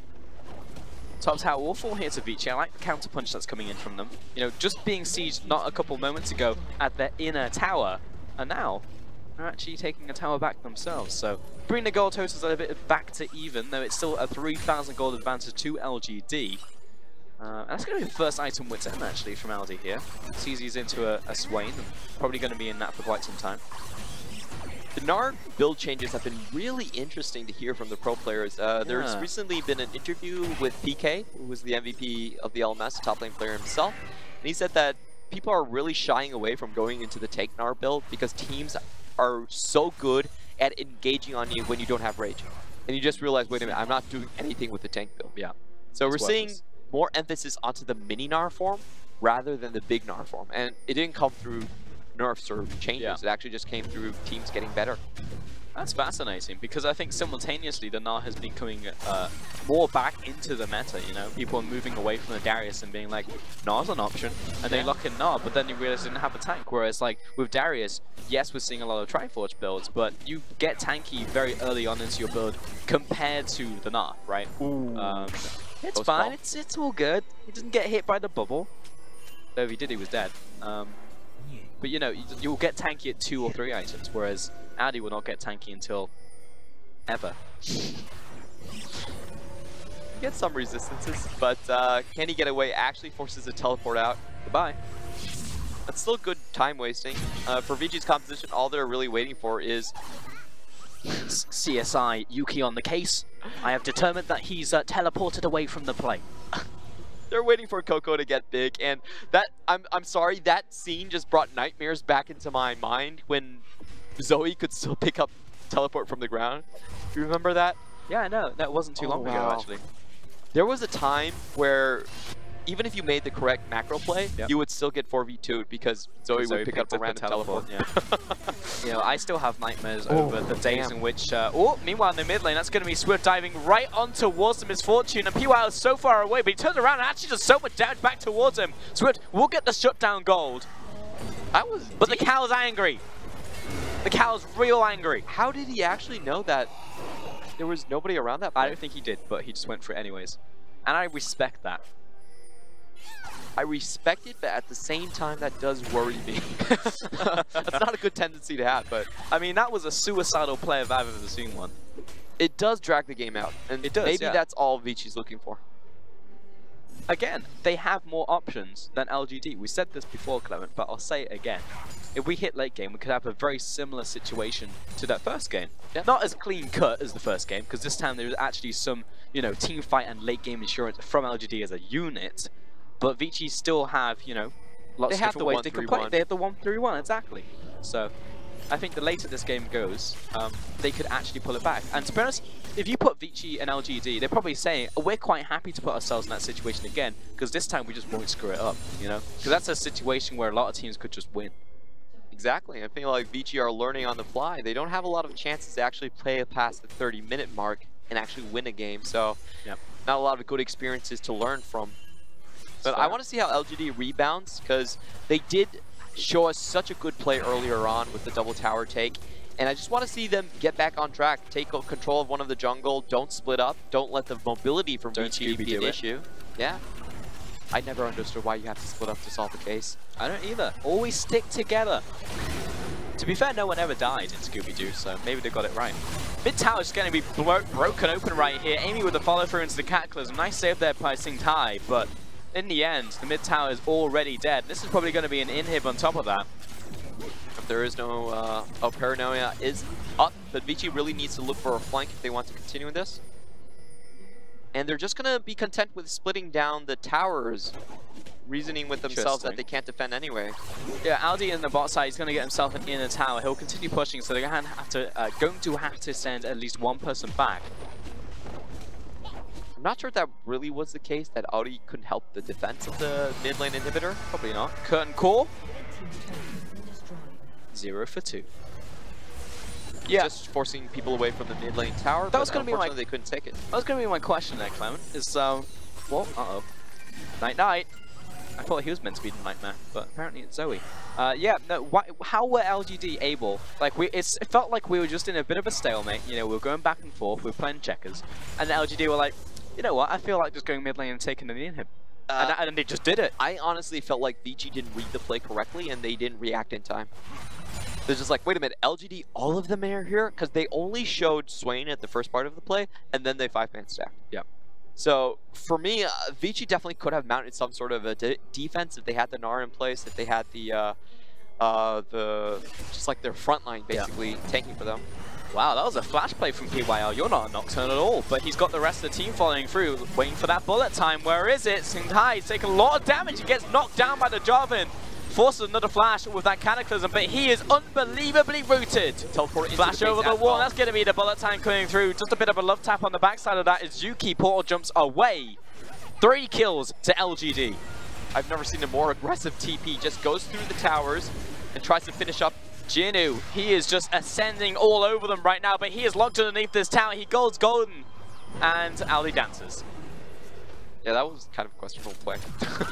Top tower, all 4 hits of Vici. I like the counter punch that's coming in from them. You know, just being sieged not a couple moments ago at their inner tower, and now they're actually taking a tower back themselves. So bring the gold totals a bit back to even, though it's still a 3,000 gold advantage to LGD. And that's going to be the first item within actually from LD here. CZ's into a Swain, and probably going to be in that for quite some time. The Gnar build changes have been really interesting to hear from the pro players. There's recently been an interview with PK, who was the MVP of the LMS, top lane player himself, and he said that people are really shying away from going into the tank Gnar build because teams are so good at engaging on you when you don't have rage. And you just realize, wait a minute, I'm not doing anything with the tank build. Yeah. So we're seeing more emphasis onto the mini Gnar form rather than the big Gnar form. And it didn't come through nerfs or changes. It actually just came through teams getting better. That's fascinating, because I think simultaneously the Gnar has been coming more back into the meta, you know? People are moving away from the Darius and being like, Gnar's an option, and they lock in Gnar, but then you realize they didn't have a tank, whereas like with Darius, yes, we're seeing a lot of Triforge builds, but you get tanky very early on into your build compared to the Gnar, right? It's fine, it's all good. He doesn't get hit by the bubble. Though if he did, he was dead. But you know, you'll get tanky at 2 or 3 items, whereas Addy will not get tanky until ever. Get some resistances, but can he get away? Actually forces a teleport out. Goodbye. That's still good time wasting. For Vici's composition, all they're really waiting for is CSI Yuki on the case. I have determined that he's teleported away from the play. They're waiting for Coco to get big, and that I'm sorry, that scene just brought nightmares back into my mind when Zoe could still pick up teleport from the ground. Do you remember that? Yeah, I know. That wasn't too long ago, actually. There was a time where even if you made the correct macro play, you would still get 4v2'd because Zoe would pick up a random teleport. Yeah. You know, I still have nightmares over the days in which... meanwhile in the mid lane, that's going to be Swift diving right on towards the Misfortune, and PY is so far away, but he turns around and actually does so much damage back towards him. Swift will get the shutdown gold. But the cow's angry. The cow's real angry. How did he actually know that there was nobody around that point? I don't think he did, but he just went for it anyways. And I respect that. I respect it, but at the same time, that does worry me. That's not a good tendency to have, but... I mean, that was a suicidal play if I've ever seen one. It does drag the game out, and it does, maybe that's all Vici's looking for. Again, they have more options than LGD. We said this before, Clement, but I'll say it again. If we hit late game, we could have a very similar situation to that first game. Not as clean cut as the first game, because this time there was actually some, you know, team fight and late game insurance from LGD as a unit. But Vici still have, you know, lots of different ways they can play. They have the 1-3-1, exactly. So, I think the later this game goes, they could actually pull it back. And to be honest, if you put Vici and LGD, they're probably saying, we're quite happy to put ourselves in that situation again, because this time we just won't screw it up, you know? Because that's a situation where a lot of teams could just win. Exactly. I feel like Vici are learning on the fly. They don't have a lot of chances to actually play past the 30-minute mark and actually win a game, so not a lot of good experiences to learn from. But I want to see how LGD rebounds, because they did show us such a good play earlier on with the double tower take. And I just want to see them get back on track, take control of one of the jungle, don't split up, don't let the mobility from Vici be an issue. Yeah. I never understood why you have to split up to solve the case. I don't either. Always stick together. To be fair, no one ever died in Scooby-Doo, so maybe they got it right. Mid tower is going to be broken open right here. Amy with the follow through into the Cataclysm. Nice save there by Singtai, but in the end, the mid tower is already dead. This is probably going to be an inhib on top of that. If there is no... oh, Paranoia is up, but Vici really needs to look for a flank if they want to continue in this. And they're just going to be content with splitting down the towers, reasoning with themselves that they can't defend anyway. Yeah, Aldi in the bot side is going to get himself an inner tower. He'll continue pushing, so they're going to have to send at least one person back. I'm not sure if that really was the case, that Audi couldn't help the defense of the mid lane inhibitor. Probably not. Curtain call. 0 for 2. Yeah, just forcing people away from the mid lane tower. That was going to be my. They couldn't take it. That was going to be my question there, Clement. Is well, night night. I thought he was meant to be the nightmare, but apparently it's Zoe. Yeah, no. How were LGD able? Like it felt like we were just in a bit of a stalemate. You know, we were going back and forth. We were playing checkers, and the LGD were like, you know what? I feel like just going mid lane and taking the inhib. And they just did it. I honestly felt like Vici didn't read the play correctly, and they didn't react in time. They're just like, wait a minute, LGD, all of them are here? Because they only showed Swain at the first part of the play, and then they 5-man stacked. Yep. So, for me, Vici definitely could have mounted some sort of a defense if they had the Gnar in place, if they had just like their front line, basically, tanking for them. Wow, that was a flash play from PYL. You're not a Nocturne at all, but he's got the rest of the team following through, waiting for that bullet time. Where is it? Singtai is taking a lot of damage. He gets knocked down by the Jarvan. Forces another flash with that Cataclysm, but he is unbelievably rooted. Teleport flash over the wall. That's going to be the bullet time coming through. Just a bit of a love tap on the backside of that as Yuki portal jumps away. 3 kills to LGD. I've never seen a more aggressive TP. Just goes through the towers and tries to finish up. Jinu, he is just ascending all over them right now, but he is locked underneath this tower. He goes golden, and Aldi dances. Yeah, that was kind of a questionable play.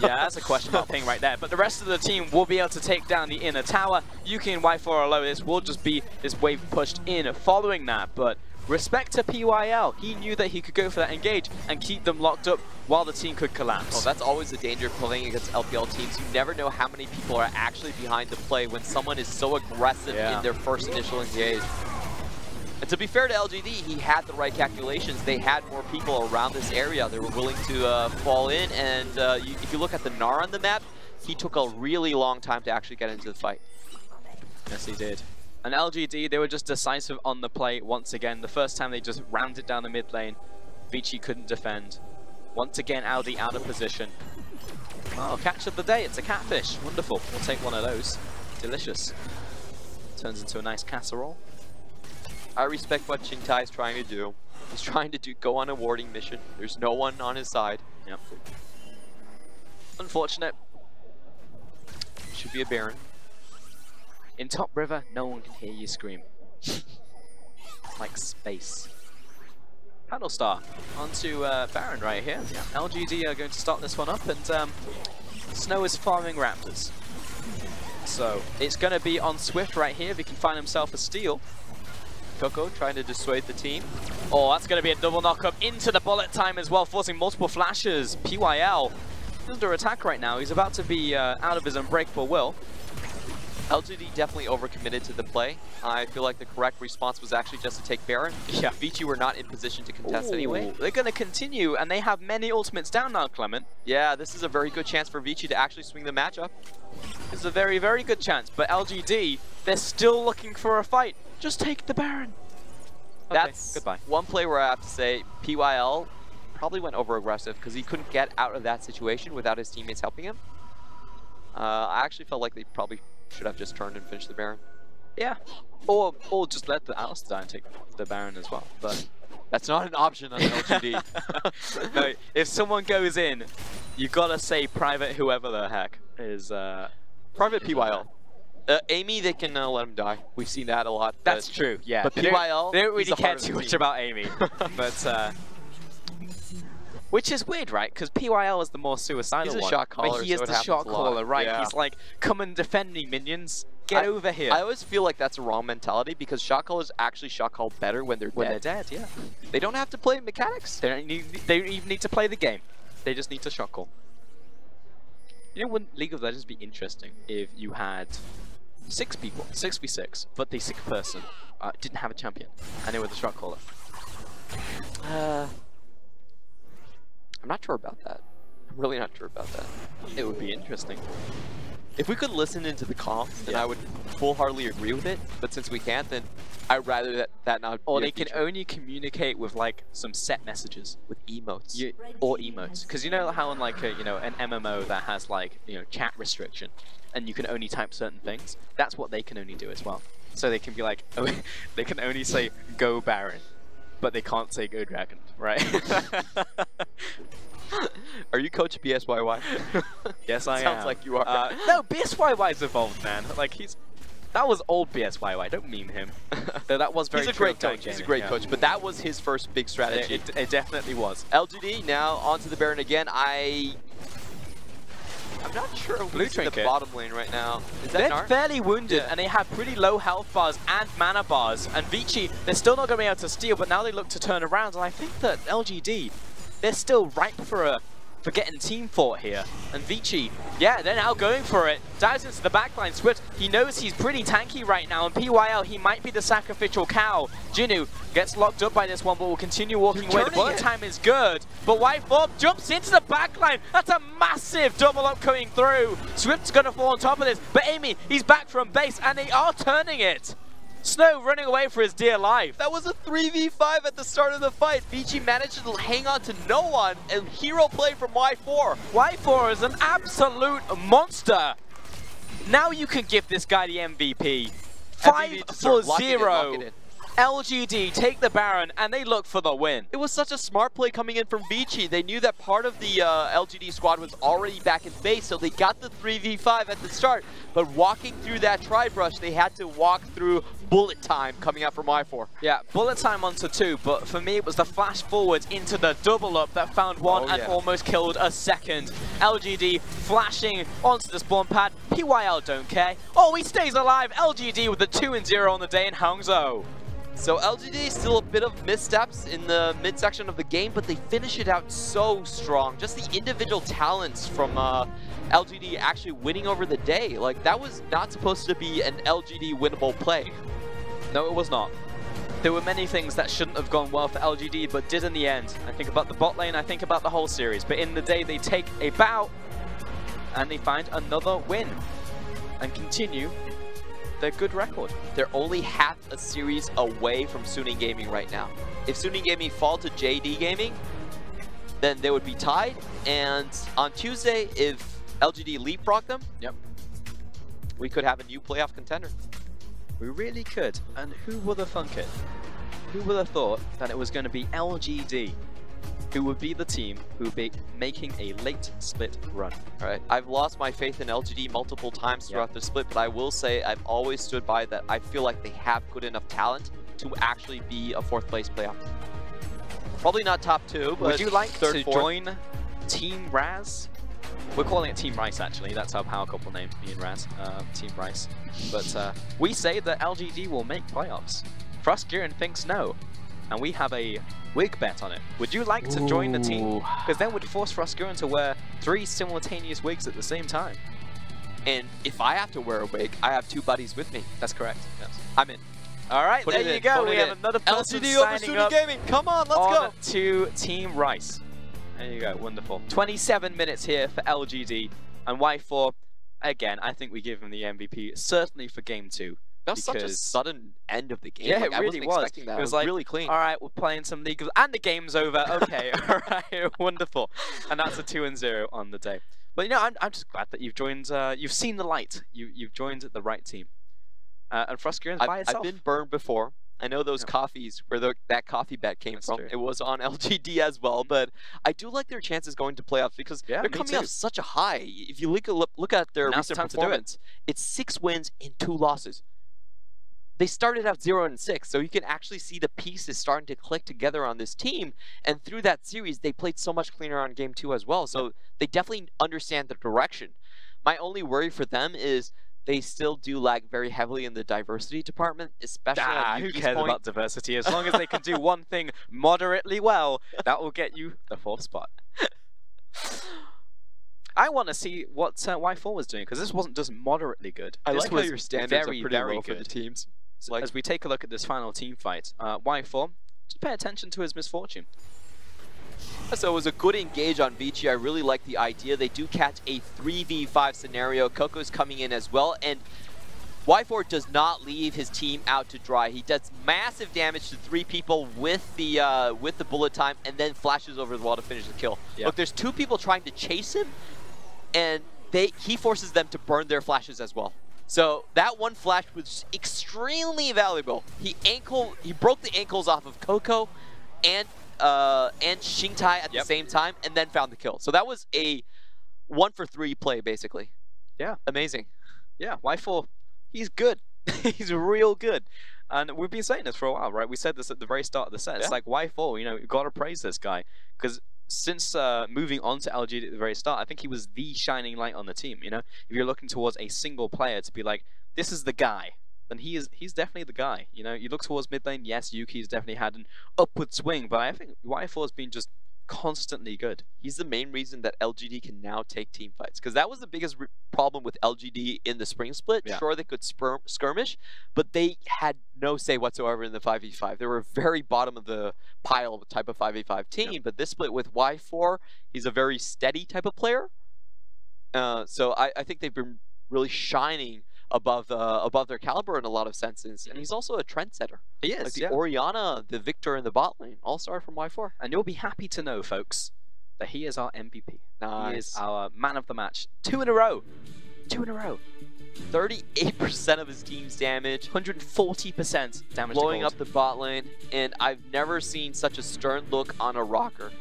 Yeah, that's a questionable thing right there. But the rest of the team will be able to take down the inner tower. Yuki and Y4 are low. This will just be this wave pushed in following that. But respect to PYL. He knew that he could go for that engage and keep them locked up while the team could collapse. Oh, that's always the danger of playing against LPL teams. You never know how many people are actually behind the play when someone is so aggressive in their first initial engage. And to be fair to LGD, he had the right calculations. They had more people around this area. They were willing to fall in, and if you look at the Gnar on the map, he took a really long time to actually get into the fight. Yes, he did. And LGD, they were just decisive on the play once again. The first time they just rammed it down the mid lane. Vici couldn't defend. Once again, Aldi out of position. Oh, catch of the day. It's a catfish. Wonderful. We'll take one of those. Delicious. Turns into a nice casserole. I respect what Singtai is trying to do. He's trying to go on a warding mission. There's no one on his side. Yep. Unfortunate. Should be a Baron. In top river, no one can hear you scream. Like space. Paddle Star onto Baron right here. Yeah. LGD are going to start this one up, and Snow is farming Raptors. So it's going to be on Swift right here if he can find himself a steal. Coco trying to dissuade the team. Oh, that's going to be a double knock-up into the bullet time as well, forcing multiple flashes. PYL under attack right now. He's about to be out of his unbreakable will. LGD definitely overcommitted to the play. I feel like the correct response was actually just to take Baron. Yeah. Vici were not in position to contest anyway. They're going to continue, and they have many ultimates down now, Clement. Yeah, this is a very good chance for Vici to actually swing the matchup. It's a very, very good chance, but LGD, they're still looking for a fight. Just take the Baron. Okay, that's goodbye. One play where I have to say PYL probably went over aggressive because he couldn't get out of that situation without his teammates helping him. I actually felt like they probably should have just turned and finished the Baron. Yeah. Or just let the Alistair die and take the Baron as well. But That's not an option on LGD. no, if someone goes in, you gotta say private whoever the heck is. Private PYL. Amy, they can let him die. We've seen that a lot. That's true. Yeah. But They PYL, don't he's really the care heart of the too much team. about Amy. But which is weird, right? Because PYL is the more suicidal He's a one. shot caller, But he is so it the happens shot a lot. caller, right? Yeah. He's like, come and defend me, minions. Get over here. I always feel like that's a wrong mentality because shot callers actually shot call better when they're dead. Yeah. They don't have to play mechanics. They don't even need to play the game. They just need to shot call. You know, wouldn't League of Legends be interesting if you had 6 people, 6v6, but the 6th person didn't have a champion, and they were the shot caller? I'm not sure about that. I'm really not sure about that. It would be interesting. If we could listen into the comms, then Yeah. I would full-heartedly agree with it. But since we can't, then I'd rather that not. Or be a they can feature. only communicate with like some set messages. with emotes. Or emotes, because you know how in like an MMO that has like chat restriction, and you can only type certain things. That's what they can only do as well. So they can be like, they can only say "Go Baron," but they can't say "Go Dragon," right? Are you Coach BSYY? Yes, I am. Sounds like you are. No, BSYY's evolved, man. Like that was old BSYY. Don't meme him. Though that was very He's a true great of Doug coach. He's a Gaming, great yeah. coach. But that was his first big strategy. It definitely was. LGD now onto the Baron again. I'm not sure who's Blue in the Trinket. bottom lane right now. Is that They're Nart? fairly wounded, Yeah. and they have pretty low health bars and mana bars. And Vici, they're still not going to be able to steal, but now they look to turn around. And I think that LGD, they're still ripe for getting team fought here. And Vici, yeah, they're now going for it. Dives into the backline. Swift, he knows he's pretty tanky right now. And PYL, he might be the sacrificial cow. Jinu gets locked up by this one, but will continue walking away. The turning bullet it. time is good, but Whiteform jumps into the backline. That's a massive double up coming through. Swift's going to fall on top of this, but Amy, he's back from base, and they are turning it. Snow running away for his dear life. That was a 3v5 at the start of the fight. Vici managed to hang on to no one, and hero play from Y4. Y4 is an absolute monster. Now you can give this guy the MVP. 5 just for start locking it, 0. locking it. LGD take the Baron, and they look for the win. It was such a smart play coming in from Vici. They knew that part of the LGD squad was already back in base, so they got the 3v5 at the start. But walking through that tri-brush, they had to walk through bullet time coming out from Y4. Yeah, bullet time onto 2, but for me it was the flash forwards into the double up that found one and almost killed a second. LGD flashing onto the spawn pad. PYL don't care. Oh, he stays alive. LGD with the 2-0 on the day in Hangzhou. So LGD still a bit of missteps in the midsection of the game, but they finish it out so strong. Just the individual talents from LGD actually winning over the day. Like, that was not supposed to be an LGD winnable play. No, it was not. There were many things that shouldn't have gone well for LGD, but did in the end. I think about the bot lane, I think about the whole series. But in the day, they take a bow, and they find another win, and continue their good record. They're only half a series away from Suning Gaming right now. If Suning Gaming fall to JD Gaming, then they would be tied. And on Tuesday, if LGD leapfrog them, we could have a new playoff contender. We really could. And who would have thunk it? Who would have thought that it was going to be LGD who would be the team who would be making a late split run? All right, I've lost my faith in LGD multiple times throughout the split, but I will say I've always stood by that. I feel like they have good enough talent to actually be a 4th place playoff. Probably not top 2, but would you like third, to 4th. join Team Raz? We're calling it Team Rice, actually. That's our power couple name, me and Raz. Team Rice. But we say that LGD will make playoffs. FLICKR thinks no. And we have a wig bet on it. Would you like to join the team? Because then we'd force FLICKR to wear 3 simultaneous wigs at the same time. And if I have to wear a wig, I have 2 buddies with me. That's correct. Yes. I'm in. All right, Put there it you in, go. put We it have in. another person LGD over signing Suning up Gaming. Come on, let's on go. to Team Rice. There you go, wonderful. 27 minutes here for LGD. And Y4, again, I think we give him the MVP, certainly for Game 2. That was such a because- sudden end of the game. Yeah, Like, it I really wasn't was. expecting that. It was It was like, really clean. All right, we're playing some League of... And the game's over. Okay, all right, wonderful. And that's a 2-0 on the day. But, you know, I'm just glad that you've joined... you've seen the light. You've joined the right team. And FLICKR is by itself. I've been burned before. I know those coffees, where that coffee bet came from. True. It was on LGD as well, but I do like their chances going to playoffs because they're coming off such a high. If you look at their recent performance, it's 6 wins in 2 losses. They started out 0-6, so you can actually see the pieces starting to click together on this team. And through that series, they played so much cleaner on game 2 as well. So they definitely understand the direction. My only worry for them is they still do lag very heavily in the diversity department, especially on who cares about diversity? As long as they can do one thing moderately well, that will get you the 4th spot. I want to see what Y4 was doing, because this wasn't just moderately good. I this like was how your standards very, are pretty very low good for the teams. So as we take a look at this final team fight, Y4, just pay attention to his misfortune. So it was a good engage on Vici. I really like the idea. They do catch a 3v5 scenario. Coco's coming in as well, and Y4 does not leave his team out to dry. He does massive damage to 3 people with the bullet time, and then flashes over the wall to finish the kill. Yep. Look, there's 2 people trying to chase him, and he forces them to burn their flashes as well. So that one flash was extremely valuable. He broke the ankles off of Coco and Xingtai at the same time, and then found the kill. So that was a 1-for-3 play, basically. Yeah. Amazing. Yeah, Y4, he's good. He's real good. And we've been saying this for a while, right? We said this at the very start of the set. It's like Y4, you know, you've got to praise this guy. Because since moving on to LGD at the very start, I think he was the shining light on the team, you know? If you're looking towards a single player to be like, this is the guy, then he's definitely the guy. You know, you look towards mid lane, yes, Yuki's definitely had an upward swing, but I think Y4 has been just constantly good. He's the main reason that LGD can now take team fights, because that was the biggest problem with LGD in the spring split. Yeah. Sure, they could skirmish, but they had no say whatsoever in the 5v5. They were very bottom of the pile type of 5v5 team, but this split with Y4, he's a very steady type of player. So I think they've been really shining above their caliber in a lot of senses, and he's also a trendsetter. He is, like the Orianna, the Victor in the bot lane, all star from Y4. And you'll be happy to know, folks, that he is our MVP. Nice. He is our man of the match. 2 in a row. 2 in a row. 38% of his team's damage, 140% damage, blowing up the bot lane, and I've never seen such a stern look on a rocker.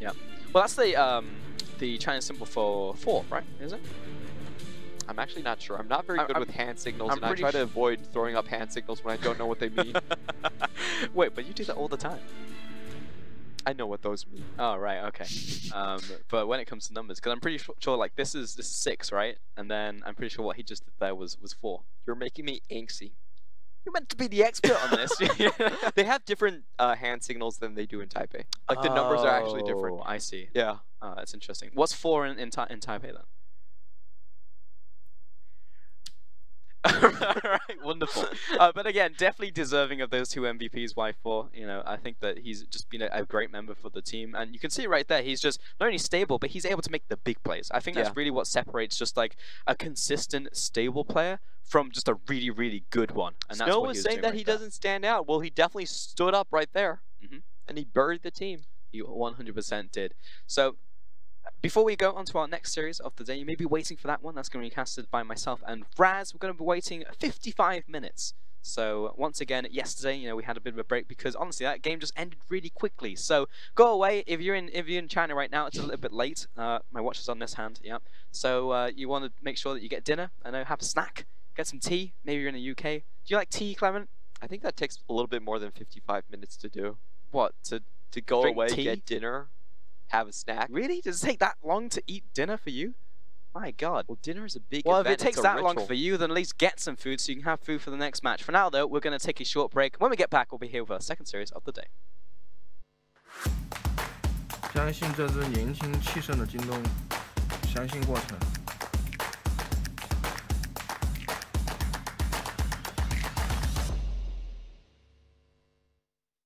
Yeah. Well, that's the Chinese symbol for 4, right? Is it? I'm actually not sure. I'm not very good with hand signals, and I try to avoid throwing up hand signals when I don't know what they mean. Wait, but you do that all the time. I know what those mean. Oh, right, okay. But when it comes to numbers, because I'm pretty sure, like, this is 6, right? And then I'm pretty sure what he just did there was 4. You're making me angsty. You're meant to be the expert on this. They have different hand signals than they do in Taipei. Like, the numbers are actually different. I see. Yeah. That's interesting. What's 4 in Taipei, then? Right, wonderful. But again, definitely deserving of those 2 MVPs, Y4. You know, I think that he's just been a great member for the team. And you can see right there, he's just not only stable, but he's able to make the big plays. I think that's really what separates just like a consistent, stable player from just a really, really good one. And that's Snow what was he saying that he doesn't stand out. Well, he definitely stood up right there. And he buried the team. He 100% did. So, before we go on to our next series of the day, you may be waiting for that one. That's going to be casted by myself and Raz. We're going to be waiting 55 minutes. So once again, yesterday, you know, we had a bit of a break because honestly, that game just ended really quickly. So go away if you're in China right now. It's a little bit late. My watch is on this hand. Yeah. So you want to make sure that you get dinner. I know, have a snack, get some tea. Maybe you're in the UK. Do you like tea, Clement? I think that takes a little bit more than 55 minutes to do. What, to go drink away, tea? get dinner, have a snack. Really? Does it take that long to eat dinner for you? My God. Well, dinner is a big Well, event. if it takes that long for you, then at least get some food so you can have food for the next match. For now, though, we're going to take a short break. When we get back, we'll be here with our second series of the day. 相信这支年轻气盛的京东，相信过程。